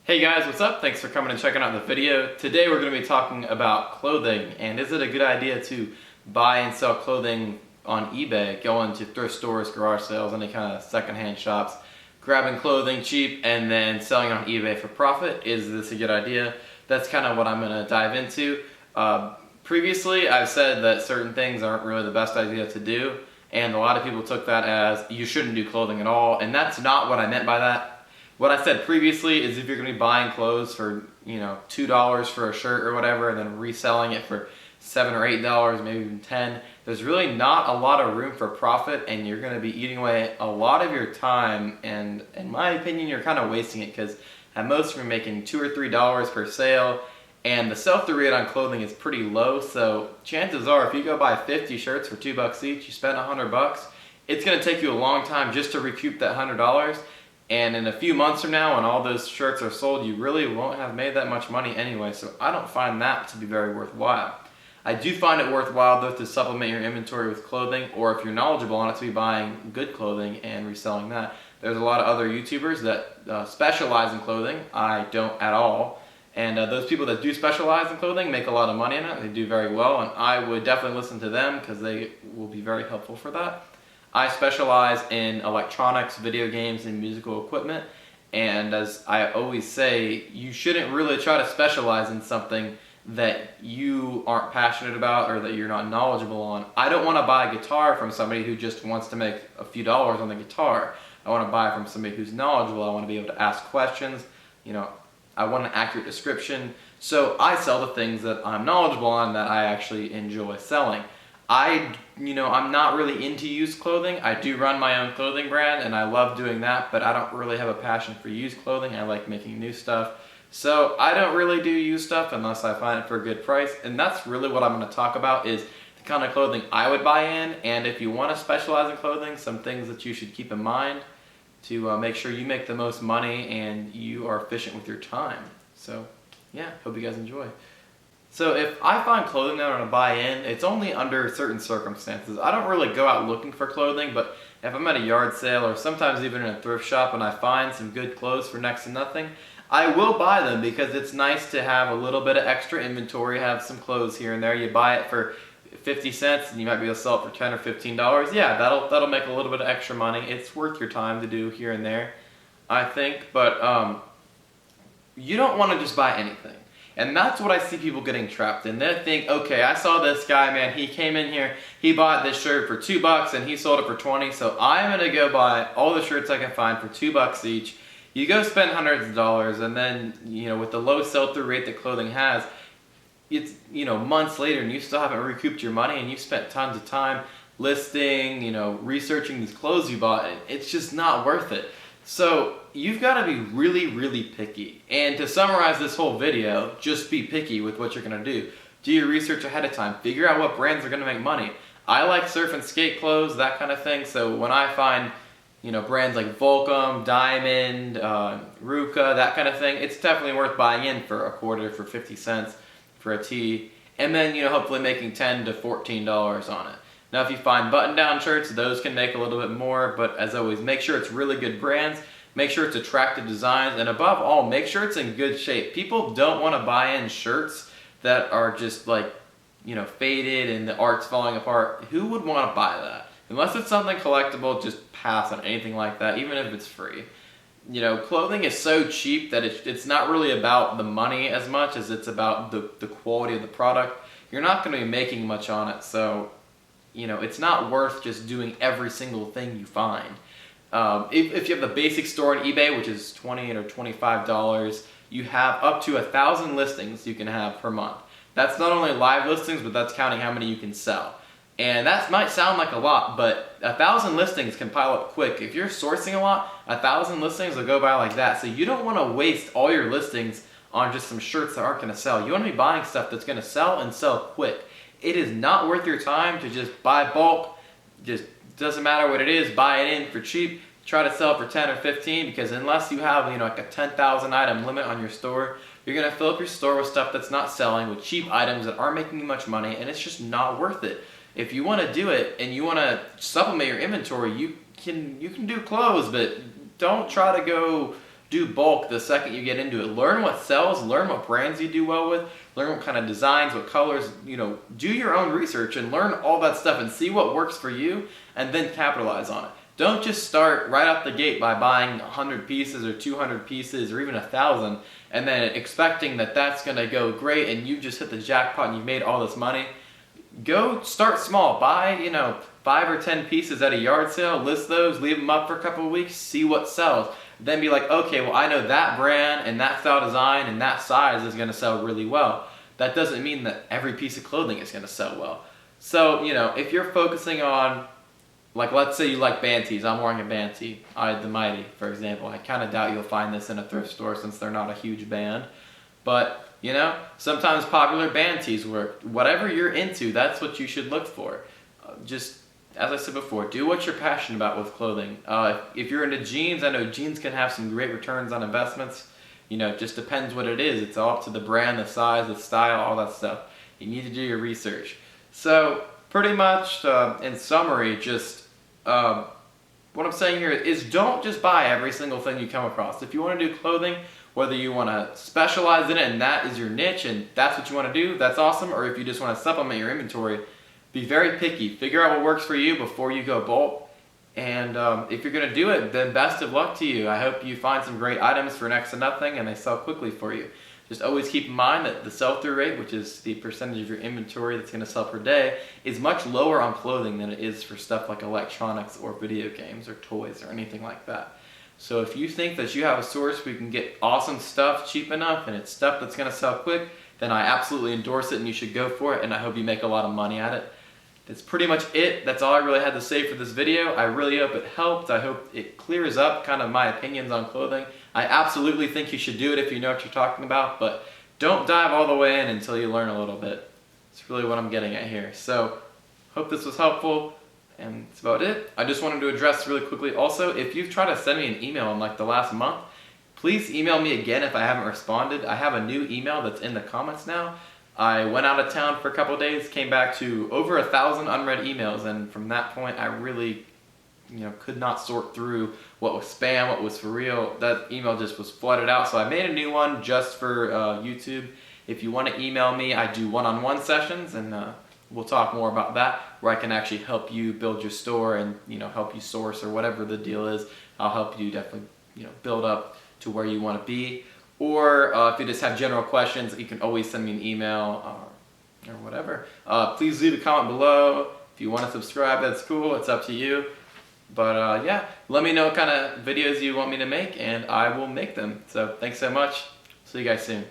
Hey guys, what's up? Thanks for coming and checking out the video. Today we're going to be talking about clothing, and is it a good idea to buy and sell clothing on eBay, going to thrift stores, garage sales, any kind of secondhand shops, grabbing clothing cheap and then selling it on eBay for profit? Is this a good idea? That's kind of what I'm going to dive into. Previously I've said that certain things aren't really the best idea to do, and a lot of people took that as you shouldn't do clothing at all, and that's not what I meant by that. What I said previously is if you're going to be buying clothes for, $2 for a shirt or whatever, and then reselling it for $7 or $8, maybe even $10, there's really not a lot of room for profit, and you're going to be eating away a lot of your time, and in my opinion, you're kind of wasting it, because at most you're making $2 or $3 per sale, and the sell-through rate on clothing is pretty low, so chances are if you go buy 50 shirts for $2 each, you spend $100, it's going to take you a long time just to recoup that $100. And in a few months from now, when all those shirts are sold, you really won't have made that much money anyway, so I don't find that to be very worthwhile. I do find it worthwhile, though, to supplement your inventory with clothing, or if you're knowledgeable on it, to be buying good clothing and reselling that. There's a lot of other YouTubers that specialize in clothing. I don't at all. And those people that do specialize in clothing make a lot of money in it. They do very well, and I would definitely listen to them because they will be very helpful for that. I specialize in electronics, video games, and musical equipment, and as I always say, you shouldn't really try to specialize in something that you aren't passionate about or that you're not knowledgeable on. I don't want to buy a guitar from somebody who just wants to make a few dollars on the guitar. I want to buy from somebody who's knowledgeable. I want to be able to ask questions. I want an accurate description. So I sell the things that I'm knowledgeable on, that I actually enjoy selling. I'm not really into used clothing. I do run my own clothing brand, and I love doing that, but I don't really have a passion for used clothing. I like making new stuff. So I don't really do used stuff unless I find it for a good price, and that's really what I'm going to talk about, is the kind of clothing I would buy in, and if you want to specialize in clothing, some things that you should keep in mind to make sure you make the most money and you are efficient with your time. So yeah, hope you guys enjoy. So if I find clothing that I'm going to buy in, it's only under certain circumstances. I don't really go out looking for clothing, but if I'm at a yard sale or sometimes even in a thrift shop and I find some good clothes for next to nothing, I will buy them because it's nice to have a little bit of extra inventory, have some clothes here and there. You buy it for 50 cents and you might be able to sell it for $10 or $15. Yeah, that'll make a little bit of extra money. It's worth your time to do here and there, I think, but you don't want to just buy anything. And that's what I see people getting trapped in. They think, okay, I saw this guy, man, he came in here, he bought this shirt for $2 and he sold it for 20, so I'm gonna go buy all the shirts I can find for $2 each. You go spend hundreds of dollars, and then, with the low sell-through rate that clothing has, it's, months later and you still haven't recouped your money, and you've spent tons of time listing, researching these clothes you bought, and it's just not worth it. So you've got to be really, really picky. And to summarize this whole video, just be picky with what you're going to do. Do your research ahead of time. Figure out what brands are going to make money. I like surf and skate clothes, that kind of thing. So when I find, brands like Volcom, Diamond, Ruka, that kind of thing, it's definitely worth buying in for a quarter, for 50 cents for a tee. And then, hopefully making $10 to $14 on it. Now if you find button-down shirts, those can make a little bit more, but as always, make sure it's really good brands, make sure it's attractive designs, and above all, make sure it's in good shape. People don't want to buy in shirts that are just faded and the art's falling apart. Who would want to buy that? Unless it's something collectible, just pass on anything like that, even if it's free. Clothing is so cheap that it's not really about the money as much as it's about the quality of the product. You're not going to be making much on it, so it's not worth just doing every single thing you find. If you have the basic store on eBay, which is $20 or $25, you have up to 1,000 listings you can have per month. That's not only live listings, but that's counting how many you can sell. And that might sound like a lot, but 1,000 listings can pile up quick. If you're sourcing a lot, 1,000 listings will go by like that. So you don't want to waste all your listings on just some shirts that aren't going to sell. You want to be buying stuff that's going to sell and sell quick. It is not worth your time to just buy bulk. Just doesn't matter what it is, buy it in for cheap. Try to sell it for 10 or 15, because unless you have like a 10,000 item limit on your store, you're going to fill up your store with stuff that's not selling, with cheap items that aren't making you much money, and it's just not worth it. If you want to do it and you want to supplement your inventory, you can do clothes, but don't try to go do bulk the second you get into it. Learn what sells, learn what brands you do well with, learn what kind of designs, what colors, do your own research and learn all that stuff and see what works for you and then capitalize on it. Don't just start right out the gate by buying 100 pieces or 200 pieces or even 1,000 and then expecting that that's going to go great and you just hit the jackpot and you've made all this money. Go start small. Buy, 5 or 10 pieces at a yard sale, list those, leave them up for a couple of weeks, see what sells. Then be like, okay, well, I know that brand and that style design and that size is going to sell really well. That doesn't mean that every piece of clothing is going to sell well. So, if you're focusing on, like, let's say you like band tees. I'm wearing a band tee, the Mighty, for example. I kind of doubt you'll find this in a thrift store since they're not a huge band. But, sometimes popular band tees work. Whatever you're into, that's what you should look for. Just, as I said before, do what you're passionate about with clothing. If you're into jeans, I know jeans can have some great returns on investments. It just depends what it is. It's all up to the brand, the size, the style, all that stuff. You need to do your research. So, pretty much, in summary, just what I'm saying here is don't just buy every single thing you come across. If you want to do clothing, whether you want to specialize in it and that is your niche and that's what you want to do, that's awesome. Or if you just want to supplement your inventory, be very picky. Figure out what works for you before you go bulk. And if you're going to do it, then best of luck to you. I hope you find some great items for next to nothing and they sell quickly for you. Just always keep in mind that the sell-through rate, which is the percentage of your inventory that's going to sell per day, is much lower on clothing than it is for stuff like electronics or video games or toys or anything like that. So if you think that you have a source where you can get awesome stuff cheap enough and it's stuff that's going to sell quick, then I absolutely endorse it and you should go for it, and I hope you make a lot of money at it. That's pretty much it. That's all I really had to say for this video. I really hope it helped. I hope it clears up kind of my opinions on clothing. I absolutely think you should do it if you know what you're talking about, but don't dive all the way in until you learn a little bit. It's really what I'm getting at here. So, hope this was helpful, and that's about it. I just wanted to address really quickly also, if you've tried to send me an email in like the last month, please email me again if I haven't responded. I have a new email that's in the comments now. I went out of town for a couple of days, came back to over 1,000 unread emails, and from that point I really could not sort through what was spam, what was for real. That email just was flooded out, so I made a new one just for YouTube. If you want to email me, I do one-on-one sessions, and we'll talk more about that, where I can actually help you build your store and help you source or whatever the deal is. I'll help you definitely build up to where you want to be. Or if you just have general questions, you can always send me an email or whatever. Please leave a comment below. If you want to subscribe, that's cool. It's up to you. But yeah, let me know what kind of videos you want me to make, and I will make them. So thanks so much. See you guys soon.